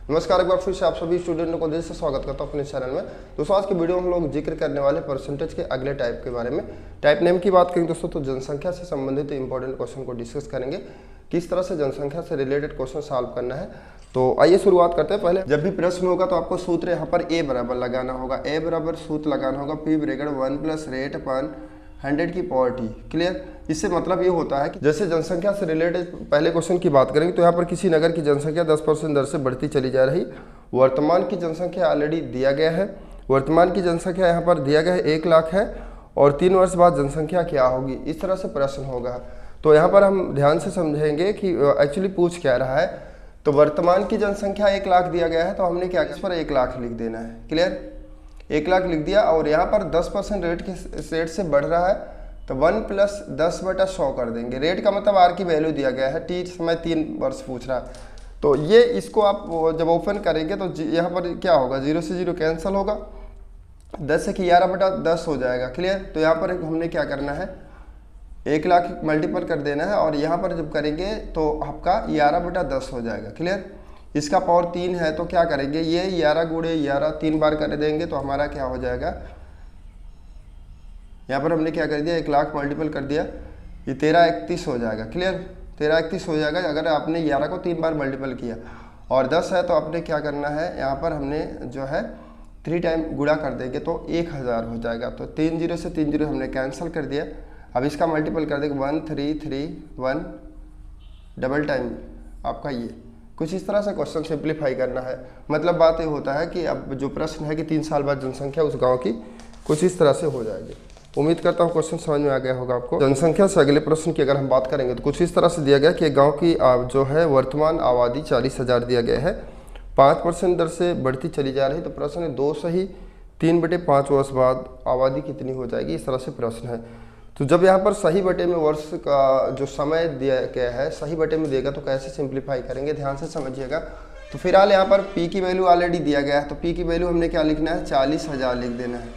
नमस्कार, एक बार फिर से आप सभी स्टूडेंटों को दिल से स्वागत करता हूं अपने चैनल में। दोस्तों, आज की वीडियो में हम लोग जिक्र करने वाले परसेंटेज के अगले टाइप के बारे में। टाइप नेम की बात करें दोस्तों तो जनसंख्या से संबंधित इंपॉर्टेंट क्वेश्चन को डिस्कस करेंगे, किस तरह से जनसंख्या से रिलेटेड क्वेश्चन सॉल्व करना है। तो आइए शुरुआत करते हैं। पहले जब भी प्रश्न होगा तो आपको सूत्र यहाँ पर ए बराबर लगाना होगा। ए बराबर सूत्र लगाना होगा पी ब्रैकेट 1 + रेट अपन 100 की पावर टी। क्लियर। इससे मतलब ये होता है कि जैसे जनसंख्या से रिलेटेड पहले क्वेश्चन की बात करेंगे तो यहाँ पर किसी नगर की जनसंख्या 10% दर से बढ़ती चली जा रही। वर्तमान की जनसंख्या ऑलरेडी दिया गया है। वर्तमान की जनसंख्या यहाँ पर दिया गया है 1 लाख है और 3 वर्ष बाद जनसंख्या क्या होगी, इस तरह से प्रश्न होगा। तो यहाँ पर हम ध्यान से समझेंगे कि एक्चुअली पूछ क्या रहा है। तो वर्तमान की जनसंख्या 1 लाख दिया गया है तो हमने क्या किया, इस पर 1 लाख लिख देना है। क्लियर। 1 लाख लिख दिया और यहाँ पर 10% रेट के रेट से बढ़ रहा है तो 1 + 10/100 कर देंगे। रेट का मतलब आर की वैल्यू दिया गया है, टी समय 3 वर्ष पूछ रहा है। तो ये इसको आप जब ओपन करेंगे तो यहाँ पर क्या होगा, 0 से 0 कैंसिल होगा, 10 से 11/10 हो जाएगा। क्लियर। तो यहाँ पर हमने क्या करना है, 1 लाख मल्टीपल कर देना है और यहाँ पर जब करेंगे तो आपका 11/10 हो जाएगा। क्लियर। इसका पावर 3 है तो क्या करेंगे, ये 11 × 11 3 बार कर देंगे तो हमारा क्या हो जाएगा, यहाँ पर हमने क्या कर दिया, 1 लाख मल्टीपल कर दिया, ये 1331 हो जाएगा। क्लियर। 1331 हो जाएगा अगर आपने 11 को 3 बार मल्टीपल किया। और 10 है तो आपने क्या करना है, यहाँ पर हमने जो है 3 टाइम गुणा कर देंगे तो 1000 हो जाएगा। तो 3 0 से 3 0 हमने कैंसिल कर दिया। अब इसका मल्टीपल कर देंगे 1331 डबल टाइम आपका ये कुछ इस तरह से क्वेश्चन सिंप्लीफाई करना है। मतलब बात ये होता है कि अब जो प्रश्न है कि 3 साल बाद जनसंख्या उस गांव की कुछ इस तरह से हो जाएगी। उम्मीद करता हूँ क्वेश्चन समझ में आ गया होगा आपको। जनसंख्या से अगले प्रश्न की अगर हम बात करेंगे तो कुछ इस तरह से दिया गया कि गांव की जो है वर्तमान आबादी 40,000 दिया गया है, 5% दर से बढ़ती चली जा रही। तो प्रश्न है 2 सही 3/5 वर्ष बाद आबादी कितनी हो जाएगी, इस तरह से प्रश्न है। तो जब यहाँ पर सही बटे में वर्ष का जो समय दिया गया है सही बटे में देगा तो कैसे सिंप्लीफाई करेंगे, ध्यान से समझिएगा। तो फिलहाल यहाँ पर पी की वैल्यू ऑलरेडी दिया गया है तो पी की वैल्यू हमने क्या लिखना है, 40,000 लिख देना है।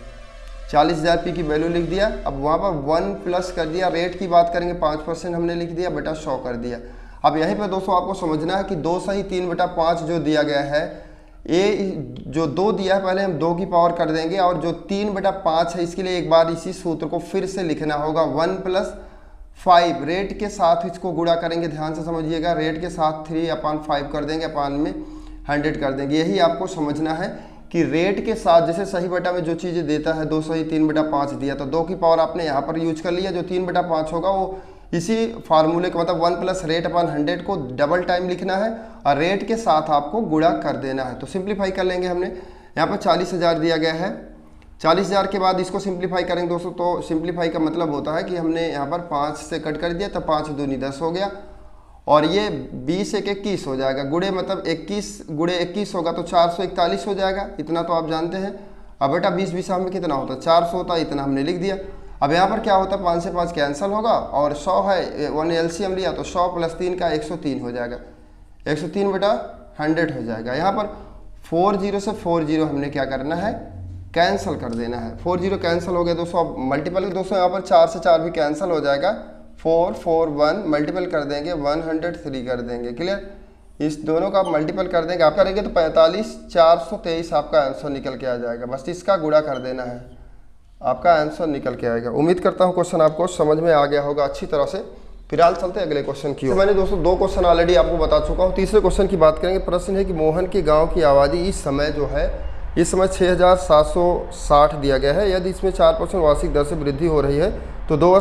40,000 पी की वैल्यू लिख दिया। अब वहाँ पर 1 प्लस कर दिया, रेट की बात करेंगे 5% हमने लिख दिया बटा 100 कर दिया। अब यहीं पर दोस्तों आपको समझना है कि 2 सही 3/5 जो दिया गया है, ये जो 2 दिया है पहले हम 2 की पावर कर देंगे और जो 3/5 है इसके लिए एक बार इसी सूत्र को फिर से लिखना होगा 1 + 5 रेट के साथ इसको गुणा करेंगे। ध्यान से समझिएगा, रेट के साथ 3/5 कर देंगे, अपान में 100 कर देंगे। यही आपको समझना है कि रेट के साथ जैसे सही बटा में जो चीज़ें देता है 2 सही 3/5 दिया तो 2 की पावर आपने यहाँ पर यूज कर लिया। जो 3/5 होगा वो इसी फार्मूले का मतलब 1 + रेट अपान 100 को डबल टाइम लिखना है और रेट के साथ आपको गुणा कर देना है। तो सिंप्लीफाई कर लेंगे। हमने यहाँ पर 40,000 दिया गया है, 40,000 के बाद इसको सिंप्लीफाई करेंगे दोस्तों। तो सिंप्लीफाई का मतलब होता है कि हमने यहाँ पर 5 से कट कर दिया तो 5 दूनी 10 हो गया और ये 20 1 21 हो जाएगा। गुणे मतलब 21 × 21 होगा तो 441 हो जाएगा। इतना तो आप जानते हैं। अब बेटा 20 20 में कितना होता है, 400 होता है, इतना हमने लिख दिया। अब यहाँ पर क्या होता है, 5 से 5 कैंसिल होगा और 100 है 1 LCM लिया तो 100 + 3 का 103 हो जाएगा, 103/100 हो जाएगा। यहाँ पर 40 से 40 हमने क्या करना है, कैंसिल कर देना है। 40 कैंसिल हो गया दोस्तों। अब मल्टीपल दोस्तों यहाँ पर 4 से 4 भी कैंसिल हो जाएगा, 4 4 1 मल्टीपल कर देंगे 103 कर देंगे। क्लियर। इस दोनों का मल्टीपल कर देंगे आप करेंगे तो 45 423 आपका आंसर निकल के आ जाएगा। बस इसका गुणा कर देना है, आपका आंसर निकल के आएगा। उम्मीद करता हूँ क्वेश्चन आपको समझ में आ गया होगा अच्छी तरह से। फिलहाल चलते हैं अगले क्वेश्चन की ओर। मैंने दोस्तों 2 क्वेश्चन ऑलरेडी आपको बता चुका हूँ। तीसरे क्वेश्चन की बात करेंगे। प्रश्न है कि मोहन के गांव की आबादी इस समय जो है, इस समय 6,760 दिया गया है। यदि इसमें 4% वार्षिक दर से वृद्धि हो रही है तो 2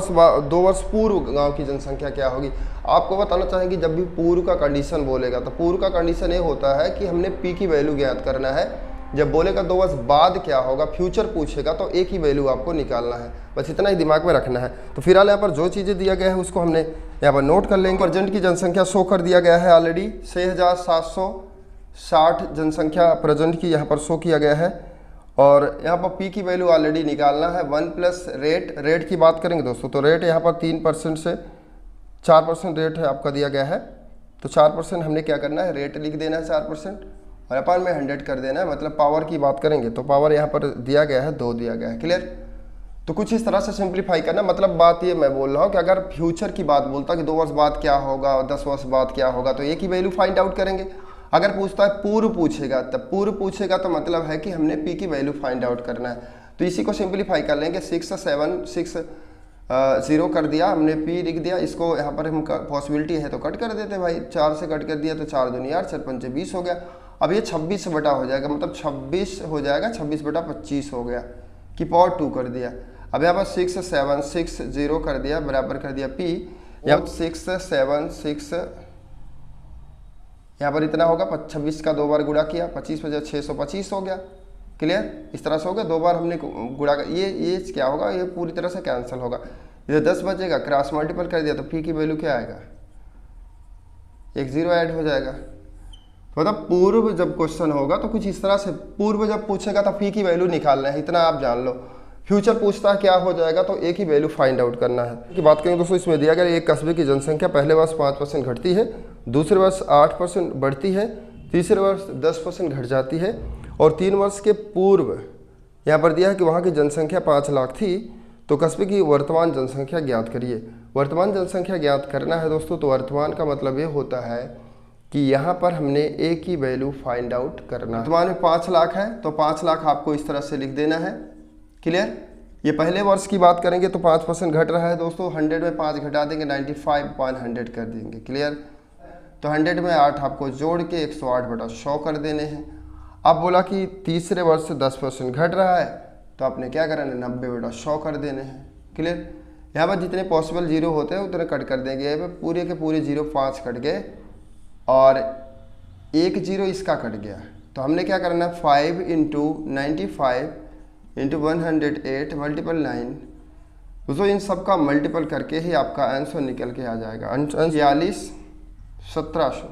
वर्ष पूर्व गांव की जनसंख्या क्या होगी। आपको बताना चाहेंगे जब भी पूर्व का कंडीशन बोलेगा तो पूर्व का कंडीशन ये होता है कि हमने पी की वैल्यू ज्ञात करना है। जब बोलेगा 2 वर्ष बाद क्या होगा, फ्यूचर पूछेगा तो एक ही वैल्यू आपको निकालना है। बस इतना ही दिमाग में रखना है। तो फिलहाल यहाँ पर जो चीज़ें दिया गया है उसको हमने यहाँ पर नोट कर लेंगे। प्रेजेंट की जनसंख्या शो कर दिया गया है ऑलरेडी, 6,760 जनसंख्या प्रेजेंट की यहाँ पर शो किया गया है। और यहाँ पर पी की वैल्यू ऑलरेडी निकालना है। 1 + रेट की बात करेंगे दोस्तों तो रेट यहाँ पर 3% से 4% रेट है आपका दिया गया है। तो 4% हमने क्या करना है, रेट लिख देना है 4% और अपान में 100 कर देना है। मतलब पावर की बात करेंगे तो पावर यहाँ पर दिया गया है 2 दिया गया है। क्लियर। तो कुछ इस तरह से सिंप्लीफाई करना। मतलब बात ये मैं बोल रहा हूँ कि अगर फ्यूचर की बात बोलता कि 2 वर्ष बाद क्या होगा, 10 वर्ष बाद क्या होगा तो एक ही वैल्यू फाइंड आउट करेंगे। अगर पूछता है पूर्व पूछेगा, तब पूर्व पूछेगा तो मतलब है कि हमने पी की वैल्यू फाइंड आउट करना है। तो इसी को सिंपलीफाई कर लेंगे, 6 7 6 0 कर दिया हमने, पी लिख दिया। इसको यहाँ पर हम पॉसिबिलिटी है तो कट कर देते भाई, 4 से कट कर दिया तो 4 दूनी 8, 4 पंचे 20 हो गया। अब ये 26 बटा हो जाएगा, मतलब 26 हो जाएगा, 26 बटा 25 हो गया कि पावर 2 कर दिया। अब यहाँ पर 6 7 6 0 कर दिया, बराबर कर दिया पी, यहाँ 6 7 6 यहाँ पर इतना होगा, 26 का 2 बार गुणा किया, 25 बजा 625 हो गया। क्लियर, इस तरह से हो गया, 2 बार हमने गुणा कर, ये क्या होगा, ये पूरी तरह से कैंसिल होगा। इधर 10 बचेगा, क्रॉस मल्टीपल कर दिया तो पी की वैल्यू क्या आएगा, एक 0 ऐड हो जाएगा। मतलब पूर्व जब क्वेश्चन होगा तो कुछ इस तरह से, पूर्व जब पूछेगा तो पी की वैल्यू निकालना है, इतना आप जान लो। फ्यूचर पूछता है क्या हो जाएगा, तो एक ही वैल्यू फाइंड आउट करना है। की बात करें दोस्तों, इसमें दिया गया एक कस्बे की जनसंख्या पहले वर्ष 5% घटती है, दूसरे वर्ष 8% बढ़ती है, तीसरे वर्ष 10% घट जाती है, और 3 वर्ष के पूर्व यहाँ पर दिया है कि वहाँ की जनसंख्या 5 लाख थी, तो कस्बे की वर्तमान जनसंख्या ज्ञात करिए। वर्तमान जनसंख्या ज्ञात करना है दोस्तों, तो वर्तमान का मतलब ये होता है कि यहाँ पर हमने ए की वैल्यू फाइंड आउट करना है। वर्तमान में 5 लाख है तो 5 लाख आपको इस तरह से लिख देना है। क्लियर, ये पहले वर्ष की बात करेंगे तो 5% घट रहा है दोस्तों, 100 में 5 घटा देंगे, 95/100 कर देंगे। क्लियर, तो 100 में 8 आपको जोड़ के 108/100 कर देने हैं। अब बोला कि तीसरे वर्ष से 10% घट रहा है, तो आपने क्या करना है, 90/100 कर देने हैं। क्लियर, यहाँ पर जितने पॉसिबल जीरो होते हैं उतने कट कर देंगे। यहाँ पर पूरे के पूरे जीरो 5 कट गए और एक जीरो इसका कट गया, तो हमने क्या करना है, 5 × 95 × 108 मल्टीपल 9। दोस्तों इन सब का मल्टीपल करके ही आपका आंसर निकल के आ जाएगा, 46,1700,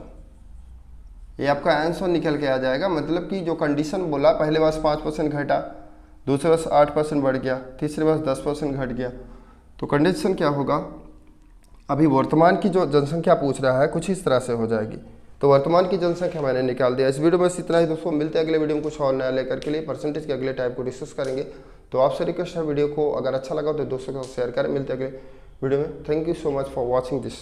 ये आपका आंसर निकल के आ जाएगा। मतलब कि जो कंडीशन बोला, पहले वर्ष 5% घटा, दूसरे वर्ष 8% बढ़ गया, तीसरे वर्ष 10% घट गया, तो कंडीशन क्या होगा, अभी वर्तमान की जो जनसंख्या पूछ रहा है कुछ इस तरह से हो जाएगी। तो वर्तमान की जनसंख्या मैंने निकाल दिया। इस वीडियो में बस इतना ही दोस्तों, मिलते हैं अगले वीडियो में कुछ और नया लेकर के लिए, परसेंटेज के अगले टाइप को डिस्कस करेंगे। तो आपसे रिक्वेस्ट है, वीडियो को अगर अच्छा लगा तो दोस्तों के साथ शेयर करें। मिलते हैं अगले वीडियो में। Thank you so much for watching this.